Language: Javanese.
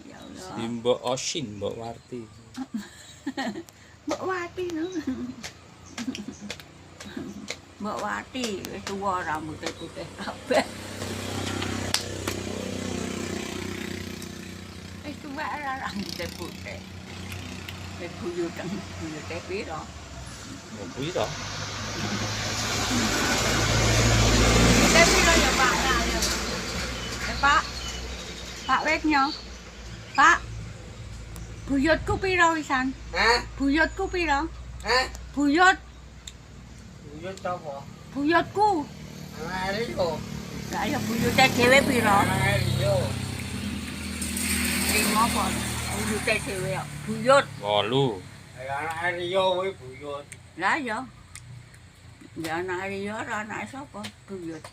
Ya Allah. Si Mbok Oshin, Mbok Warti. Mbok Wati nữa. Mbok Wati wis tuwa rambute putih kabeh. Wis tuwa rambute putih. Wis buyute piro? Mau piro? Buyute piro ya Pak? Pak. Pak Weknya. Pak. Buyutku piro wisan? Hah? Buyutku piro? Hah? Buyut. Buyut apa? Buyutku. Anak Rio. Lah ya buyute dhewe piro? Anak Rio. Sing apa? Buyute dhewe ya. Buyut. 8. Anak Rio kuwi buyut. Lah ya. Ya anak Rio ora anak sapa? Buyut.